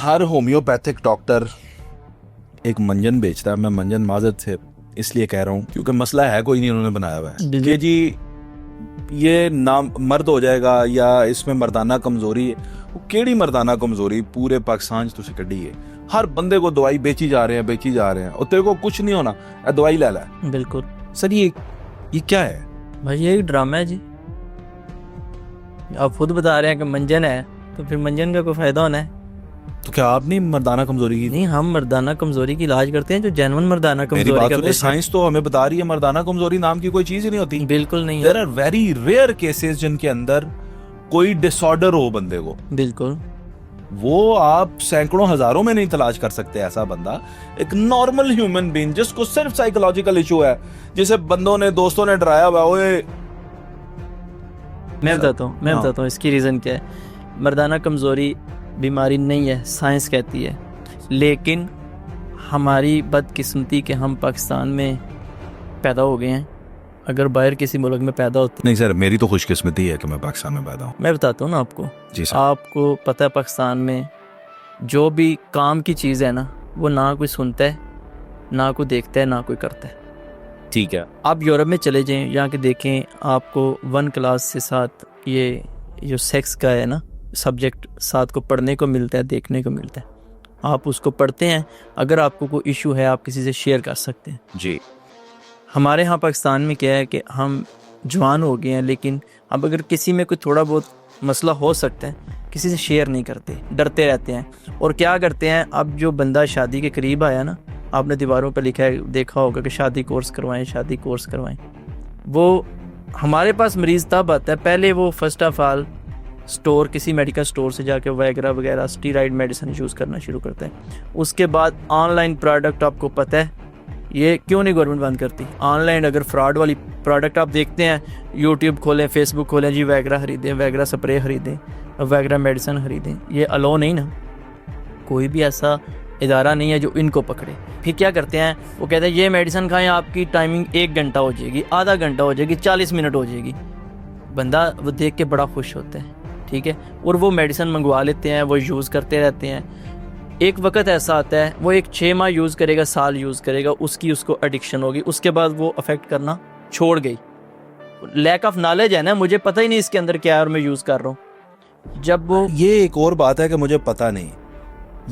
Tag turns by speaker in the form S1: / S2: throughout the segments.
S1: हर homeopathic doctor एक मंजन बेचता है। मैं मंजन माजत से इसलिए कह रहा हूँ क्योंकि मसला है कोई नहीं उन्होंने बनाया हुआ है कि जी ये नाम मर्द हो जाएगा या इसमें मर्दाना कमजोरी है। वो केड़ी मर्दाना कमजोरी पूरे पाकिस्तान च तुसी कड्डी है। हर बंदे को दवाई बेची जा रहे हैं और तेरे को कुछ नहीं होना, दवाई ले ला।
S2: बिल्कुल
S1: सर ये क्या है
S2: भाई, ये एक ड्रामा है जी। आप खुद बता रहे हैं कि मंजन है, तो फिर मंजन का कोई फायदा होना है?
S1: तो क्या आप नहीं मर्दाना कमजोरी की?
S2: नहीं, हम मर्दाना कमजोरी की इलाज करते हैं जो जेन्युइन मर्दाना
S1: मेरी
S2: कमजोरी
S1: बात
S2: का
S1: तो साइंस तो हमें बता रही है मर्दाना कमजोरी नाम की कोई चीज ही नहीं होती।
S2: बिल्कुल नहीं
S1: there are very rare cases जिनके अंदर कोई डिसऑर्डर हो बंदे को।
S2: बिल्कुल,
S1: वो आप सैकड़ों हजारों में नहीं तलाश कर सकते ऐसा बंदा। एक नॉर्मल ह्यूमन बीइंग जिसको सिर्फ साइकोलॉजिकल इशू है, जिसे बंदों ने दोस्तों ने डराया हुआ, ओए
S2: मैं बताता हूँ इसकी रीज़न क्या है। मर्दाना कमज़ोरी बीमारी नहीं है, साइंस कहती है, लेकिन हमारी बदकिस्मती के हम पाकिस्तान में पैदा हो गए हैं। अगर बाहर किसी मुल्क में पैदा होते
S1: नहीं सर, मेरी तो खुशकिस्मती है कि मैं पाकिस्तान में पैदा हूँ।
S2: मैं बताता हूँ ना आपको।
S1: जी सर।
S2: आपको पता है पाकिस्तान में जो भी काम की चीज़ है ना, वो ना कोई सुनता है, ना कोई देखता है, ना कोई करता है।
S1: ठीक है।
S2: आप यूरोप में चले जाएं, यहाँ के देखें, आपको 1 क्लास से साथ ये जो सेक्स का है ना सब्जेक्ट साथ को पढ़ने को मिलता है, देखने को मिलता है। आप उसको पढ़ते हैं, अगर आपको कोई इशू है आप किसी से शेयर कर सकते हैं
S1: जी।
S2: हमारे यहाँ पाकिस्तान में क्या है कि हम जवान हो गए हैं, लेकिन अब अगर किसी में कोई थोड़ा बहुत मसला हो सकता है किसी से शेयर नहीं करते, डरते रहते हैं। और क्या करते हैं, अब जो बंदा शादी के करीब आया ना, आपने दीवारों पर लिखा है, देखा होगा कि शादी कोर्स करवाएं। वो हमारे पास मरीज़ तब आता है, पहले वो फर्स्ट ऑफ ऑल स्टोर, किसी मेडिकल स्टोर से जाके वैगरा वगैरह स्टीराइड मेडिसिन यूज़ करना शुरू करते हैं। उसके बाद ऑनलाइन प्रोडक्ट, आपको पता है ये क्यों नहीं गवर्नमेंट बंद करती? ऑनलाइन अगर फ्रॉड वाली प्रोडक्ट आप देखते हैं, यूट्यूब खोलें, फेसबुक खोलें, जी वैगरा खरीदें, वैगरा स्प्रे खरीदें, वैगरा मेडिसिन खरीदें, ये अलो नहीं ना। कोई भी ऐसा इदारा नहीं है जो इनको पकड़े। फिर क्या करते हैं, वो कहते हैं ये मेडिसिन खाएं, आपकी टाइमिंग 1 घंटा हो जाएगी, आधा घंटा हो जाएगी, 40 मिनट हो जाएगी। बंदा वो देख के बड़ा खुश होता है, ठीक है, और वो मेडिसिन मंगवा लेते हैं, वो यूज़ करते रहते हैं। एक वक्त ऐसा आता है वो एक 6 माह यूज़ करेगा, साल यूज़ करेगा, उसको एडिक्शन होगी, उसके बाद वो अफेक्ट करना छोड़ गई। लैक ऑफ नॉलेज है ना, मुझे पता ही नहीं इसके अंदर क्या है और मैं यूज़ कर रहा हूँ। जब वो
S1: ये एक और बात है कि मुझे पता नहीं,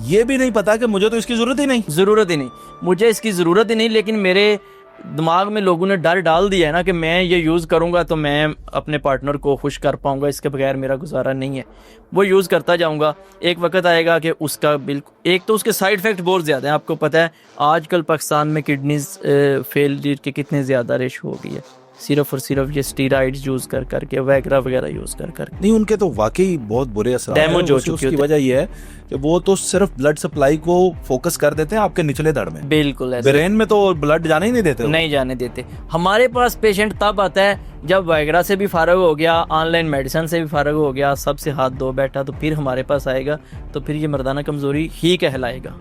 S1: ये भी नहीं पता कि मुझे तो इसकी ज़रूरत ही नहीं,
S2: मुझे इसकी ज़रूरत ही नहीं, लेकिन मेरे दिमाग में लोगों ने डर डाल दिया है ना कि मैं ये यूज़ करूँगा तो मैं अपने पार्टनर को खुश कर पाऊँगा, इसके बगैर मेरा गुजारा नहीं है। वो यूज़ करता जाऊँगा, एक वक्त आएगा कि उसका बिल्कुल, एक तो उसके साइड इफ़ेक्ट बहुत ज़्यादा हैं। आपको पता है आजकल पाकिस्तान में किडनीज फेलियर के कितने ज़्यादा रेशो हो गई है, सिर्फ और सिर्फ ये स्टीराइड्स यूज़ कर करके, वैगरा वगैरह यूज़ कर करके।
S1: नहीं, उनके तो वाकई बहुत बुरे असर
S2: डैमेज हो चुकी
S1: है। वजह यह है कि वो तो सिर्फ ब्लड सप्लाई को फोकस कर देते हैं आपके निचले धड़ में,
S2: बिल्कुल ऐसे
S1: ब्रेन में तो ब्लड जाने ही नहीं
S2: जाने देते। हमारे पास पेशेंट तब आता है जब वैगरा से भी फारग हो गया, ऑनलाइन मेडिसिन से भी फारग हो गया, सबसे हाथ धो बैठा, तो फिर हमारे पास आएगा, तो फिर ये मर्दाना कमजोरी ही कहलाएगा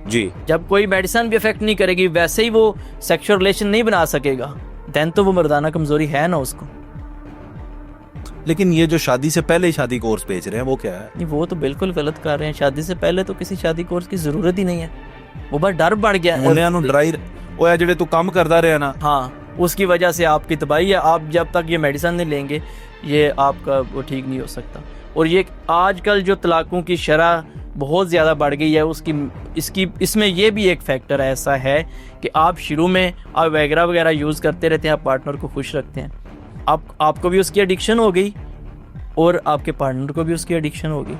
S1: जी।
S2: जब कोई मेडिसिन भी इफेक्ट नहीं करेगी, वैसे ही वो सेक्सुअल रिलेशन नहीं बना सकेगा, देन तो वो मर्दाना कमजोरी है ना उसको।
S1: लेकिन ये जो शादी से पहले शादी कोर्स बेच रहे हैं वो क्या है?
S2: नहीं, वो तो बिल्कुल गलत कर रहे हैं। शादी से पहले तो किसी शादी कोर्स की जरूरत ही नहीं है, वो बस डर बढ़ गया है।
S1: ड्राई ओए जेड़े तू काम करता रहे ना,
S2: हाँ, उसकी वजह से आपकी तबाही है। आप जब तक ये मेडिसिन नहीं लेंगे, ये आपका वो ठीक नहीं हो सकता। और ये आजकल जो तलाकों की शरह बहुत ज़्यादा बढ़ गई है, इसमें ये भी एक फैक्टर ऐसा है कि आप शुरू में आप वगैरह वगैरह यूज़ करते रहते हैं, आप पार्टनर को खुश रखते हैं, आपको भी उसकी एडिक्शन हो गई और आपके पार्टनर को भी उसकी एडिक्शन हो गई।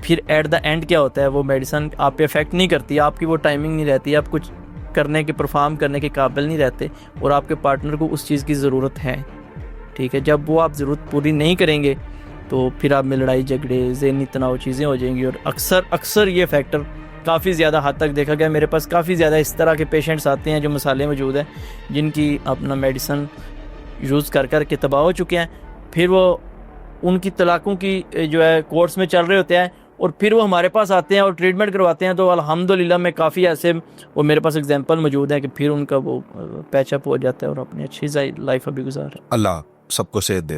S2: फिर एट द एंड क्या होता है, वो मेडिसिन आप पे इफेक्ट नहीं करती, आपकी वो टाइमिंग नहीं रहती, आप कुछ करने के परफॉर्म करने के काबिल नहीं रहते, और आपके पार्टनर को उस चीज़ की ज़रूरत है, ठीक है। जब वो आप ज़रूरत पूरी नहीं करेंगे तो फिर आप में लड़ाई झगड़े, ज़हनी तनाव चीज़ें हो जाएंगी। और अक्सर ये फैक्टर काफ़ी ज़्यादा हद तक देखा गया। मेरे पास काफ़ी ज़्यादा इस तरह के पेशेंट्स आते हैं जो मसाले मौजूद हैं, जिनकी अपना मेडिसिन यूज़ कर कर के तबाह हो चुके हैं। फिर वो उनकी तलाकों की जो है कोर्स में चल रहे होते हैं, और फिर वो हमारे पास आते हैं और ट्रीटमेंट करवाते हैं। तो अल्हम्दुलिल्लाह में काफ़ी ऐसे वो मेरे पास एग्जांपल मौजूद हैं कि फिर उनका वो पैचअप हो जाता है और अपनी अच्छी लाइफ अभी गुजार रहे हैं।
S1: अल्लाह सबको सेहत दे।